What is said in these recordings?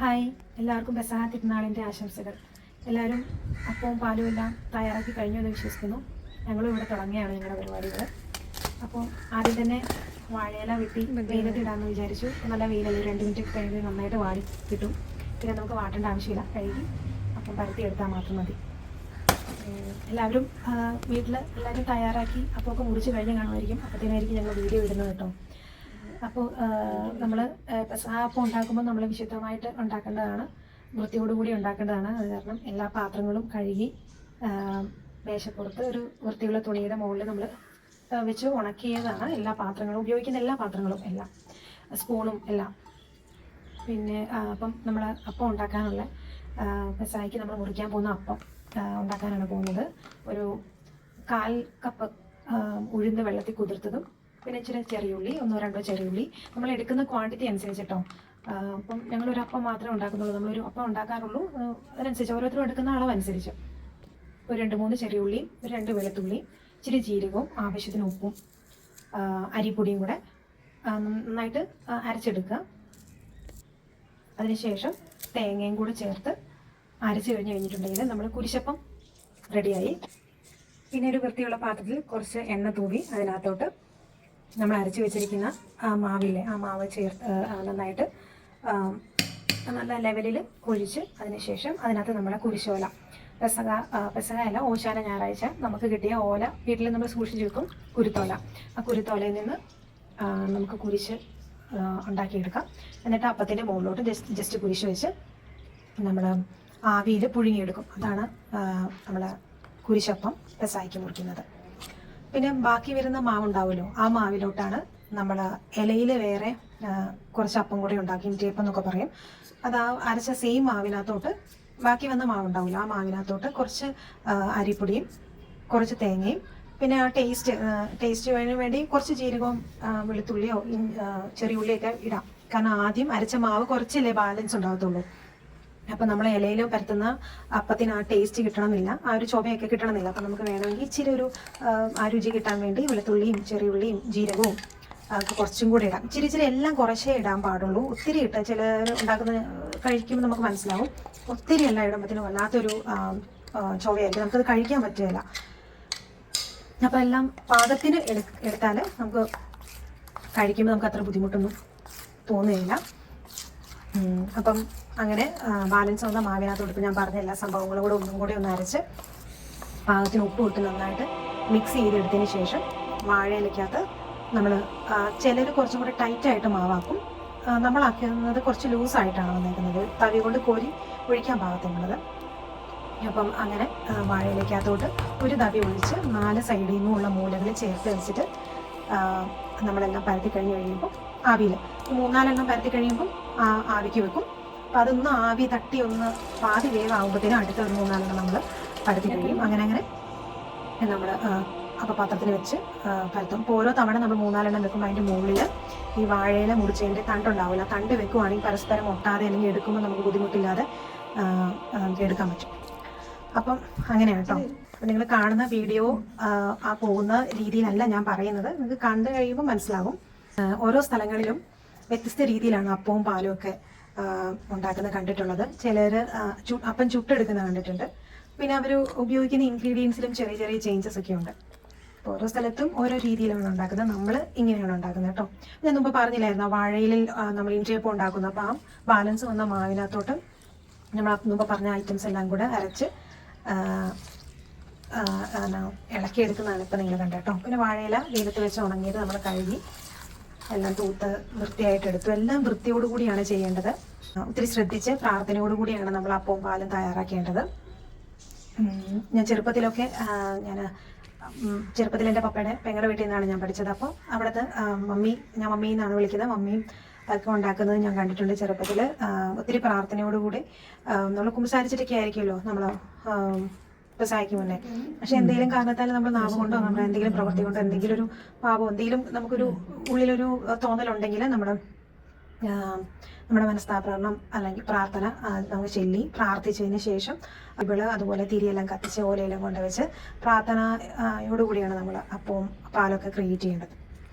Hi, എല്ലാവർക്കും പെസഹ തിരുനാളിൻ്റെ ആശംസകൾ. എല്ലാവരും അപ്പവും പാലും എല്ലാം തയ്യാറാക്കി കഴിഞ്ഞു എന്ന് വിശ്വസിക്കുന്നു. ഞങ്ങളും ഇവിടെ തുടങ്ങിയാണ് ഞങ്ങളുടെ പരിപാടികൾ. അപ്പോൾ ആദ്യം തന്നെ വാഴയില വെട്ടി വെയിലത്തിടാമെന്ന് വിചാരിച്ചു. നല്ല വെയിലല്ലേ, 2 മിനിറ്റ് കഴിഞ്ഞ് നന്നായിട്ട് വാടി കിട്ടും. പിന്നെ നമുക്ക് വാട്ടേണ്ട ആവശ്യമില്ല, കഴുകി അപ്പം പരത്തി എടുത്താൽ മാത്രം മതി. എല്ലാവരും വീട്ടിൽ എല്ലാവരും തയ്യാറാക്കി അപ്പമൊക്കെ മുറിച്ച് കഴിഞ്ഞ് കാണുമായിരിക്കും. അപ്പോഴത്തേനായിരിക്കും ഞങ്ങൾ വീഡിയോ ഇടുന്നത് കേട്ടോ. അപ്പോൾ നമ്മൾ പെസഹ അപ്പം ഉണ്ടാക്കുമ്പോൾ നമ്മൾ വിശുദ്ധമായിട്ട് ഉണ്ടാക്കേണ്ടതാണ്, വൃത്തിയോടുകൂടി ഉണ്ടാക്കേണ്ടതാണ്. അത് കാരണം എല്ലാ പാത്രങ്ങളും കഴുകി മേശപ്പുറത്ത് ഒരു വൃത്തിയുള്ള തുണിയുടെ മുകളിൽ നമ്മൾ വെച്ച് ഉണക്കിയതാണ്. എല്ലാ പാത്രങ്ങളും ഉപയോഗിക്കുന്ന എല്ലാ പാത്രങ്ങളും എല്ലാം, സ്പൂണും എല്ലാം. പിന്നെ അപ്പം നമ്മൾ അപ്പം ഉണ്ടാക്കാനുള്ള പെസഹയ്ക്ക് നമ്മൾ മുറിക്കാൻ പോകുന്ന അപ്പം ഉണ്ടാക്കാനാണ് പോകുന്നത്. ഒരു 1/4 കപ്പ് ഉഴുന്ന് വെള്ളത്തിൽ കുതിർത്തതും, പിന്നെ ഇച്ചിരി ചെറിയുള്ളി, 1-2 ചെറിയുള്ളി, നമ്മൾ എടുക്കുന്ന ക്വാണ്ടിറ്റി അനുസരിച്ചിട്ടോ. അപ്പം ഞങ്ങളൊരു അപ്പം മാത്രമേ ഉണ്ടാക്കുന്നുള്ളൂ, നമ്മളൊരു അപ്പം ഉണ്ടാക്കാറുള്ളൂ. അതിനനുസരിച്ച് ഓരോരുത്തരും എടുക്കുന്ന അളവനുസരിച്ച് ഒരു 2-3 ചെറിയുള്ളിയും, ഒരു 2 വെളുത്തുള്ളി, ഇച്ചിരി ജീരകവും, ആവശ്യത്തിന് ഉപ്പും, അരിപ്പൊടിയും കൂടെ നന്നായിട്ട് അരച്ചെടുക്കുക. അതിനുശേഷം തേങ്ങയും കൂടെ ചേർത്ത് അരച്ച് കഴിഞ്ഞിട്ടുണ്ടെങ്കിൽ നമ്മൾ കുരിശപ്പം റെഡിയായി. പിന്നെ ഒരു വൃത്തിയുള്ള പാത്രത്തിൽ കുറച്ച് എണ്ണ തൂവി അതിനകത്തോട്ട് നമ്മൾ അരച്ച് വെച്ചിരിക്കുന്ന മാവില്ലേ, ആ മാവ് ചേർത്ത് നന്നായിട്ട് നല്ല ലെവലിൽ ഒഴിച്ച്, അതിനുശേഷം അതിനകത്ത് നമ്മുടെ കുരിശോല, പെസഹ അല്ല, ഓശാന ഞായറാഴ്ച നമുക്ക് കിട്ടിയ ഓല വീട്ടിൽ നമ്മൾ സൂക്ഷിച്ച് വെക്കും, കുരുത്തോല. ആ കുരുത്തോലയിൽ നിന്ന് നമുക്ക് കുരിശ് ഉണ്ടാക്കിയെടുക്കാം. എന്നിട്ട് അപ്പത്തിൻ്റെ മുകളിലോട്ട് ജസ്റ്റ് കുരിശ് വെച്ച് നമ്മൾ ആവിയിൽ പുഴുങ്ങിയെടുക്കും. അതാണ് നമ്മൾ കുരിശപ്പം പെസഹയ്ക്ക് മുറിക്കുന്നത്. പിന്നെ ബാക്കി വരുന്ന മാവുണ്ടാവുമല്ലോ, ആ മാവിലോട്ടാണ് നമ്മൾ ഇലയിൽ വേറെ കുറച്ച് അപ്പം കൂടി ഉണ്ടാക്കി, ഇൻറ്റിയപ്പം എന്നൊക്കെ പറയും. അത് ആ അരച്ച സെയിം മാവിനകത്തോട്ട് ബാക്കി വന്ന മാവുണ്ടാവില്ല, ആ മാവിനകത്തോട്ട് കുറച്ച് അരിപ്പൊടിയും കുറച്ച് തേങ്ങയും, പിന്നെ ആ ടേസ്റ്റ് വേണ്ടി കുറച്ച് ജീരകവും വെളുത്തുള്ളിയോ ചെറിയ ഉള്ളിയൊക്കെ ഇടാം. കാരണം ആദ്യം അരച്ച മാവ് കുറച്ചല്ലേ ബാലൻസ് ഉണ്ടാകത്തുള്ളൂ. അപ്പം നമ്മൾ ഇലയിലോ പരത്തുന്ന അപ്പത്തിന് ആ ടേസ്റ്റ് കിട്ടണമെന്നില്ല, ആ ഒരു ചുവയൊക്കെ കിട്ടണമെന്നില്ല. അപ്പം നമുക്ക് വേണമെങ്കിൽ ഇച്ചിരി ഒരു ആ രുചി കിട്ടാൻ വേണ്ടി വെളുത്തുള്ളിയും ചെറിയുള്ളിയും ജീരകവും കുറച്ചും കൂടി ഇടാം. ഇച്ചിരി എല്ലാം കുറച്ചേ ഇടാൻ പാടുള്ളൂ. ഒത്തിരി ഇട്ട് ചിലർ ഉണ്ടാക്കുന്ന കഴിക്കുമ്പോൾ നമുക്ക് മനസ്സിലാവും, ഒത്തിരി എല്ലാം ഇടുമ്പോഴത്തേനും വല്ലാത്തൊരു ചുവയായിരിക്കും, നമുക്കത് കഴിക്കാൻ പറ്റുകയില്ല. അപ്പം എല്ലാം പാകത്തിന് എടുത്താൽ നമുക്ക് കഴിക്കുമ്പോൾ നമുക്ക് അത്ര ബുദ്ധിമുട്ടൊന്നും തോന്നുകയില്ല. അപ്പം അങ്ങനെ ബാലൻസ് വന്ന മാവിനകത്തോട്ട് ഇപ്പം ഞാൻ പറഞ്ഞ എല്ലാ സംഭവങ്ങളും കൂടെ ഒന്നും കൂടി ഒന്ന് അരച്ച് പാകത്തിന് ഉപ്പ് ഇട്ട് നന്നായിട്ട് മിക്സ് ചെയ്തെടുത്തതിന് ശേഷം വാഴയിലക്കകത്ത് നമ്മൾ ചിലർ കുറച്ചും കൂടി ടൈറ്റായിട്ട് മാവാക്കും. നമ്മളാക്കുന്നത് കുറച്ച് ലൂസായിട്ടാണ് വന്നേക്കുന്നത്, തവി കൊണ്ട് കോരി ഒഴിക്കാൻ പാകത്തിനുള്ളത്. അപ്പം അങ്ങനെ വാഴയിലക്കകത്തോട്ട് ഒരു തവി ഒഴിച്ച് 4 സൈഡിൽ നിന്നുമുള്ള മൂലകൾ ചേർത്ത് വെച്ചിട്ട് നമ്മളെല്ലാം പരത്തി കഴിയുമ്പോൾ ആവിയിൽ 3-4 പരത്തി കഴിയുമ്പം ആവിക്ക് വെക്കും. അപ്പം അതൊന്ന് ആവി തട്ടി ഒന്ന് പാതി വേവാകുമ്പോഴത്തേനും അടുത്ത ഒരു 3-4 നമ്മൾ പരത്തി കഴിയും. അങ്ങനെ നമ്മൾ അപ്പം പാത്രത്തിൽ വെച്ച് പരത്തും. അപ്പോൾ ഓരോ തവണ നമ്മൾ 3-4 വെക്കുമ്പോൾ അതിൻ്റെ മുകളിൽ ഈ വാഴയില മുറിച്ചതിൻ്റെ തണ്ടുണ്ടാവില്ല, തണ്ട് വെക്കുവാണെങ്കിൽ പരസ്പരം ഒട്ടാതെ അല്ലെങ്കിൽ എടുക്കുമ്പോൾ നമുക്ക് ബുദ്ധിമുട്ടില്ലാതെ നമുക്ക് എടുക്കാൻ പറ്റും. അപ്പം അങ്ങനെയാണ് കേട്ടോ. അപ്പം നിങ്ങൾ കാണുന്ന വീഡിയോ ആ പോകുന്ന രീതിയിലല്ല ഞാൻ പറയുന്നത്, നിങ്ങൾക്ക് കണ്ടു കഴിയുമ്പോൾ മനസ്സിലാകും. ഓരോ സ്ഥലങ്ങളിലും വ്യത്യസ്ത രീതിയിലാണ് അപ്പവും പാലും ഒക്കെ ഉണ്ടാക്കുന്നത് കണ്ടിട്ടുള്ളത്. ചിലർ അപ്പം ചുട്ടെടുക്കുന്നത് കണ്ടിട്ടുണ്ട്. പിന്നെ അവർ ഉപയോഗിക്കുന്ന ഇൻഗ്രീഡിയൻസിലും ചെറിയ ചേഞ്ചസ് ഒക്കെ ഉണ്ട്. ഓരോ സ്ഥലത്തും ഓരോ രീതിയിലാണ് ഉണ്ടാക്കുന്നത്. നമ്മൾ ഇങ്ങനെയാണ് ഉണ്ടാക്കുന്നത് കേട്ടോ. ഞാൻ മുമ്പ് പറഞ്ഞില്ലായിരുന്നു, വാഴയിൽ നമ്മൾ ഇൻറ്റിയപ്പം ഉണ്ടാക്കുന്നു. അപ്പോൾ ആ ബാലൻസ് വന്ന മാവിനകത്തോട്ട് നമ്മൾ മുമ്പ് പറഞ്ഞ ഐറ്റംസ് എല്ലാം കൂടെ അരച്ച് ഇളക്കിയെടുക്കുന്നതാണ് ഇപ്പം നിങ്ങൾ കണ്ടത് കേട്ടോ. പിന്നെ വാഴയില വെയിലത്ത് വെച്ച് ഉണങ്ങിയത് നമ്മൾ കഴുകി എല്ലാം തൂത്ത് വൃത്തിയായിട്ട് എടുത്തു. എല്ലാം വൃത്തിയോടുകൂടിയാണ് ചെയ്യേണ്ടത്. ഒത്തിരി ശ്രദ്ധിച്ച് പ്രാർത്ഥനയോടുകൂടിയാണ് നമ്മൾ അപ്പവും പാലും തയ്യാറാക്കേണ്ടത്. ഞാൻ ചെറുപ്പത്തിലൊക്കെ ചെറുപ്പത്തിൽ എൻ്റെ പപ്പയുടെ പെങ്ങളുടെ വീട്ടിൽ നിന്നാണ് ഞാൻ പഠിച്ചത്. അപ്പോൾ അവിടുത്തെ ഞാൻ മമ്മി എന്നാണ് വിളിക്കുന്നത്, മമ്മിയും ഒക്കെ ഉണ്ടാക്കുന്നത് ഞാൻ കണ്ടിട്ടുണ്ട് ചെറുപ്പത്തിൽ. ഒത്തിരി പ്രാർത്ഥനയോടുകൂടി നമ്മൾ കുമ്പസാരിച്ചിട്ടൊക്കെ ആയിരിക്കുമല്ലോ നമ്മൾ പെസഹയ്ക്ക് മുന്നേ. പക്ഷെ എന്തെങ്കിലും കാരണത്താൽ നമ്മൾ നാവ് കൊണ്ടോ നമ്മൾ എന്തെങ്കിലും പ്രവൃത്തി കൊണ്ടോ എന്തെങ്കിലും ഒരു പാപം എന്തെങ്കിലും നമുക്കൊരു ഉള്ളിലൊരു തോന്നലുണ്ടെങ്കിൽ നമ്മുടെ മനസ്താപരണം അല്ലെങ്കിൽ പ്രാർത്ഥന നമുക്ക് ചൊല്ലി പ്രാർത്ഥിച്ചതിന് ശേഷം അതുപോലെ തിരിയെല്ലാം കത്തിച്ച് ഓലയെല്ലാം കൊണ്ടുവച്ച് പ്രാർത്ഥനയോടുകൂടിയാണ് നമ്മൾ അപ്പവും പാലൊക്കെ ക്രിയേറ്റ് ചെയ്യേണ്ടത്.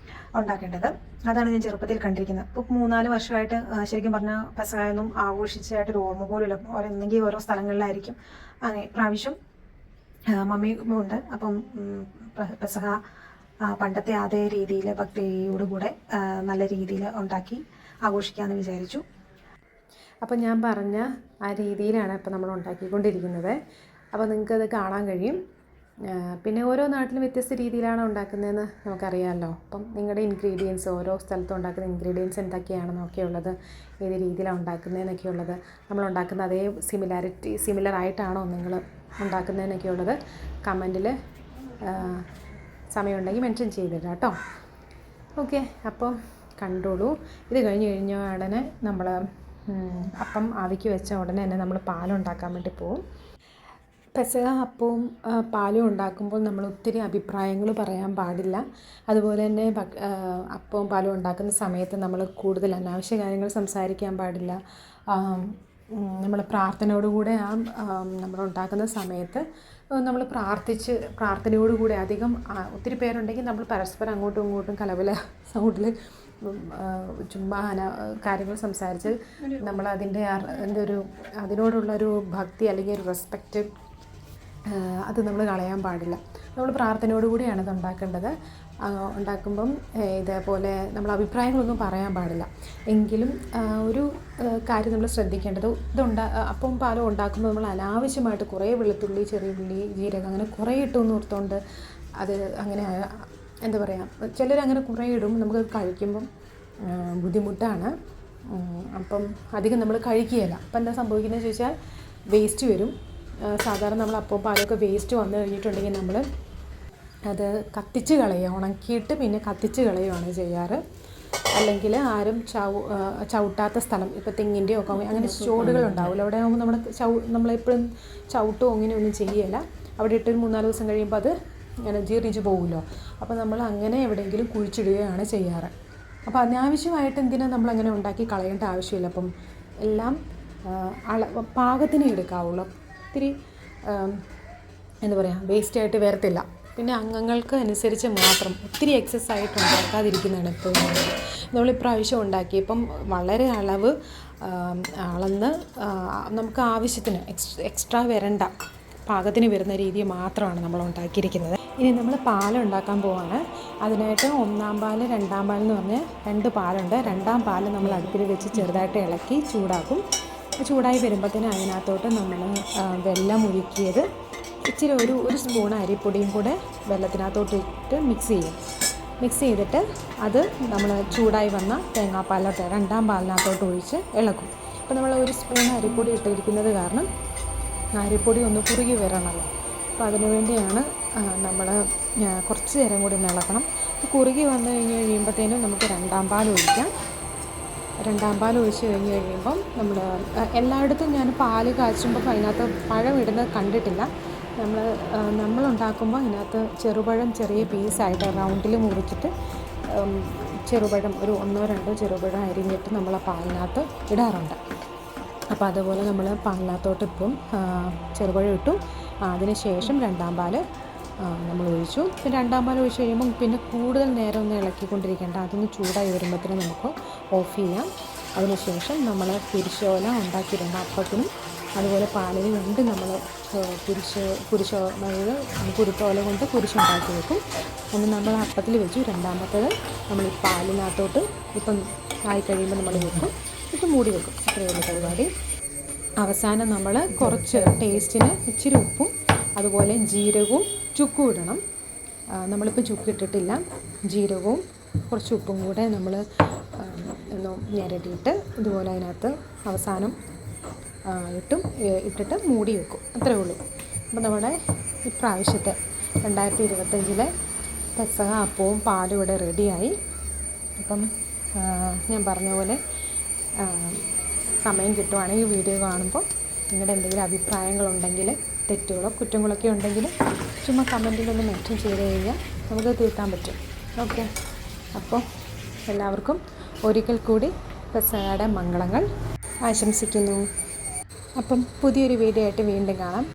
ഉണ്ടാക്കേണ്ടത്. അതാണ് ഞാൻ ചെറുപ്പത്തിൽ കണ്ടിരിക്കുന്നത്. ഇപ്പോൾ 3-4 വർഷമായിട്ട് ശരിക്കും പറഞ്ഞാൽ പെസഹായൊന്നും ആഘോഷിച്ചായിട്ടൊരു ഓർമ്മ പോലുമില്ല. എന്തെങ്കിലും ഓരോ സ്ഥലങ്ങളിലായിരിക്കും. അങ്ങനെ പ്രാവശ്യം മമ്മി ഉണ്ട്. അപ്പം പെസഹ പണ്ടത്തെ അതേ രീതിയിൽ ഭക്തിയോടുകൂടെ നല്ല രീതിയിൽ ഉണ്ടാക്കി ആഘോഷിക്കാമെന്ന് വിചാരിച്ചു. അപ്പം ഞാൻ പറഞ്ഞ ആ രീതിയിലാണ് ഇപ്പം നമ്മൾ ഉണ്ടാക്കിക്കൊണ്ടിരിക്കുന്നത്. അപ്പോൾ നിങ്ങൾക്കത് കാണാൻ കഴിയും. പിന്നെ ഓരോ നാട്ടിലും വ്യത്യസ്ത രീതിയിലാണ് ഉണ്ടാക്കുന്നതെന്ന് നമുക്കറിയാമല്ലോ. അപ്പം നിങ്ങളുടെ ഇൻഗ്രീഡിയൻസ്, ഓരോ സ്ഥലത്തും ഉണ്ടാക്കുന്ന ഇൻഗ്രീഡിയൻസ് എന്തൊക്കെയാണെന്നൊക്കെ ഉള്ളത്, ഏത് രീതിയിലാണ് ഉണ്ടാക്കുന്നതെന്നൊക്കെ ഉള്ളത്, നമ്മൾ ഉണ്ടാക്കുന്ന അതേ സിമിലറായിട്ടാണോ നിങ്ങൾ ഉണ്ടാക്കുന്നതെന്നൊക്കെ ഉള്ളത് കമൻറ്റിൽ സമയമുണ്ടെങ്കിൽ മെൻഷൻ ചെയ്തിടാം കേട്ടോ. ഓക്കെ, അപ്പോൾ കണ്ടോളൂ. ഇത് കഴിഞ്ഞ ഉടനെ നമ്മൾ അപ്പം ആവിക്ക് വെച്ച ഉടനെ തന്നെ നമ്മൾ പാലുണ്ടാക്കാൻ വേണ്ടി പോകും. പെസഹ അപ്പവും പാലും ഉണ്ടാക്കുമ്പോൾ നമ്മൾ ഒത്തിരി അഭിപ്രായങ്ങൾ പറയാൻ പാടില്ല. അതുപോലെ തന്നെ അപ്പവും പാലും ഉണ്ടാക്കുന്ന സമയത്ത് നമ്മൾ കൂടുതൽ അനാവശ്യ കാര്യങ്ങൾ സംസാരിക്കാൻ പാടില്ല. നമ്മൾ പ്രാർത്ഥനയോടുകൂടെ നമ്മൾ ഉണ്ടാക്കുന്ന സമയത്ത് നമ്മൾ പ്രാർത്ഥനയോടുകൂടി അധികം ഒത്തിരി പേരുണ്ടെങ്കിൽ നമ്മൾ പരസ്പരം അങ്ങോട്ടും ഇങ്ങോട്ടും കലവല സൗണ്ടിൽ ചുമ്മാ കാര്യങ്ങൾ സംസാരിച്ച് നമ്മൾ അതിനോടുള്ളൊരു ഭക്തി അല്ലെങ്കിൽ ഒരു റെസ്പെക്റ്റ് അത് നമ്മൾ കളയാൻ പാടില്ല. നമ്മൾ പ്രാർത്ഥനയോടുകൂടിയാണ് ഇത് ഉണ്ടാക്കേണ്ടത്. ഉണ്ടാക്കുമ്പം ഇതേപോലെ നമ്മൾ അഭിപ്രായങ്ങളൊന്നും പറയാൻ പാടില്ല. എങ്കിലും ഒരു കാര്യം നമ്മൾ ശ്രദ്ധിക്കേണ്ടത്, അപ്പം പാലും ഉണ്ടാക്കുമ്പോൾ നമ്മൾ അനാവശ്യമായിട്ട് കുറേ വെളുത്തുള്ളി, ചെറിയ ഉള്ളി, ജീരകം അങ്ങനെ കുറേ ഇട്ടെന്ന് ഓർത്തുകൊണ്ട് അത് അങ്ങനെ എന്താ പറയുക, ചിലരങ്ങനെ കുറേ ഇടും. നമുക്ക് കഴിക്കുമ്പം ബുദ്ധിമുട്ടാണ്. അപ്പം അധികം നമ്മൾ കഴിക്കുകയില്ല. അപ്പം എന്താ സംഭവിക്കുന്നത് ചോദിച്ചാൽ വേസ്റ്റ് വരും. സാധാരണ നമ്മൾ അപ്പവും പാലൊക്കെ വേസ്റ്റ് വന്നു കഴിഞ്ഞിട്ടുണ്ടെങ്കിൽ നമ്മൾ അത് കത്തിച്ച് കളയുക, ഉണക്കിയിട്ട് പിന്നെ കത്തിച്ച് കളയുകയാണ് ചെയ്യാറ്. അല്ലെങ്കിൽ ആരും ചവിട്ടാത്ത സ്ഥലം, ഇപ്പോൾ തെങ്ങിൻ്റെയോ ഒക്കെ അങ്ങനെ ചോടുകളുണ്ടാവില്ല, അവിടെ ആകുമ്പോൾ നമ്മളെപ്പോഴും ചവിട്ടോ അങ്ങനെയൊന്നും ചെയ്യില്ല. അവിടെ ഇട്ട് 3-4 ദിവസം കഴിയുമ്പോൾ അത് ഇങ്ങനെ ജീർണിച്ച് പോകുമല്ലോ. അപ്പോൾ നമ്മൾ അങ്ങനെ എവിടെയെങ്കിലും കുഴിച്ചിടുകയാണ് ചെയ്യാറ്. അപ്പോൾ അനാവശ്യമായിട്ട് എന്തിനാണ് നമ്മളങ്ങനെ ഉണ്ടാക്കി കളയേണ്ട ആവശ്യമില്ല. അപ്പം എല്ലാം പാകത്തിന് എടുക്കാവുള്ളൂ. ഒത്തിരി എന്താ പറയുക, വേസ്റ്റായിട്ട് വരത്തില്ല. പിന്നെ അംഗങ്ങൾക്ക് അനുസരിച്ച് മാത്രം, ഒത്തിരി എക്സസ് ആയിട്ട് ഉണ്ടാക്കാതിരിക്കുന്നതാണ് എപ്പോഴും. നമ്മളിപ്രാവശ്യം ഉണ്ടാക്കിയപ്പം വളരെ അളന്ന് നമുക്ക് ആവശ്യത്തിന് എക്സ്ട്രാ വരണ്ട പാകത്തിന് വരുന്ന രീതി മാത്രമാണ് നമ്മൾ ഉണ്ടാക്കിയിരിക്കുന്നത്. ഇനി നമ്മൾ പാലുണ്ടാക്കാൻ പോവാണ്. അതിനായിട്ട് 1-ാം പാൽ 2-ാം പാൽ എന്ന് പറഞ്ഞ് 2 പാലുണ്ട്. 2-ാം പാൽ നമ്മൾ അടുപ്പിൽ വെച്ച് ചെറുതായിട്ട് ഇളക്കി ചൂടാക്കും. ചൂടായി വരുമ്പോഴത്തേനും അതിനകത്തോട്ട് നമ്മൾ വെള്ളം ഒഴിക്കിയത് ഇച്ചിരി ഒരു സ്പൂൺ അരിപ്പൊടിയും കൂടെ വെള്ളത്തിനകത്തോട്ട് ഇട്ട് മിക്സ് ചെയ്തിട്ട് അത് നമ്മൾ ചൂടായി വന്ന തേങ്ങാപ്പാലിലോട്ട് 2-ാം പാലിനകത്തോട്ട് ഒഴിച്ച് ഇളക്കും. അപ്പോൾ നമ്മൾ 1 സ്പൂൺ അരിപ്പൊടി ഇട്ടിരിക്കുന്നത് കാരണം അരിപ്പൊടി ഒന്ന് കുറുകി വരണമല്ലോ. അപ്പോൾ അതിനു വേണ്ടിയാണ് നമ്മൾ കുറച്ച് നേരം കൂടി ഇളക്കണം. കുറുകി വന്നു കഴിയുമ്പോഴത്തേനും നമുക്ക് 2-ാം പാൽ ഒഴിക്കാം. 2-ാം പാൽ ഒഴിച്ച് കഴിയുമ്പം എല്ലായിടത്തും ഞാൻ പാല് കാച്ചുമ്പോൾ അതിനകത്ത് പഴം ഇടുന്നത് കണ്ടിട്ടില്ല. നമ്മളുണ്ടാക്കുമ്പോൾ അതിനകത്ത് ചെറുപഴം ചെറിയ പീസായിട്ട് റൗണ്ടിൽ മുറിച്ചിട്ട് ചെറുപഴം 1-2 ചെറുപഴം അരിഞ്ഞിട്ട് നമ്മൾ പാലിനകത്ത് ഇടാറുണ്ട്. അപ്പോൾ അതുപോലെ നമ്മൾ പാലിനകത്തോട്ട് ഇപ്പം ചെറുപഴം ഇട്ടു. അതിന് ശേഷം 2-ാം പാൽ നമ്മൾ ഒഴിച്ചു. പിന്നെ 2-ാം പാൽ ഒഴിച്ച് കഴിയുമ്പം പിന്നെ കൂടുതൽ നേരം ഒന്ന് ഇളക്കിക്കൊണ്ടിരിക്കേണ്ട. അതൊന്ന് ചൂടായി വരുമ്പോഴത്തേനും നമുക്ക് ഓഫ് ചെയ്യാം. അതിനുശേഷം നമ്മൾ കുരിശോല ഉണ്ടാക്കിയിട്ടുണ്ട്. അപ്പത്തിനും അതുപോലെ പാലിന് വേണ്ടി നമ്മൾ കുരുത്തോല കൊണ്ട് കുരിശുണ്ടാക്കി വെക്കും. ഒന്ന് നമ്മൾ അപ്പത്തിൽ വെച്ചു. 2-ാമത്തേത് നമ്മൾ ഈ പാലിനകത്തോട്ട് ഇപ്പം ആയിക്കഴിയുമ്പോൾ നമ്മൾ വെക്കും, ഇത് മൂടി വെക്കും. അത്രയുള്ള പരിപാടി. അവസാനം നമ്മൾ കുറച്ച് ടേസ്റ്റിന് ഇച്ചിരി ഉപ്പും അതുപോലെ ജീരകവും ചുക്കും ഇടണം. നമ്മളിപ്പോൾ ചുക്കിട്ടിട്ടില്ല. ജീരകവും കുറച്ച് ഉപ്പും കൂടെ നമ്മൾ ഒന്ന് ഞെരടിയിട്ട് ഇതുപോലെ അതിനകത്ത് അവസാനം ഇട്ടിട്ട് മൂടി വെക്കും. അത്രയേ ഉള്ളൂ. അപ്പോൾ നമ്മുടെ ഇപ്രാവശ്യത്തെ 2025 പെസഹ അപ്പവും പാലും ഇവിടെ റെഡിയായി. അപ്പം ഞാൻ പറഞ്ഞ പോലെ സമയം കിട്ടുവാണെങ്കിൽ വീഡിയോ കാണുമ്പോൾ നിങ്ങളുടെ എന്തെങ്കിലും അഭിപ്രായങ്ങളുണ്ടെങ്കിൽ, തെറ്റുകളോ കുറ്റങ്ങളൊക്കെ ഉണ്ടെങ്കിൽ ചുമ്മാ കമൻറ്റിലൊന്ന് മെൻഷൻ ചെയ്ത് കഴിഞ്ഞാൽ നമുക്ക് തീർക്കാൻ പറ്റും. ഓക്കെ, അപ്പോൾ എല്ലാവർക്കും ഒരിക്കൽ കൂടി പെസഹയുടെ മംഗളങ്ങൾ ആശംസിക്കുന്നു. അപ്പം പുതിയൊരു വീഡിയോ ആയിട്ട് വീണ്ടും കാണാം.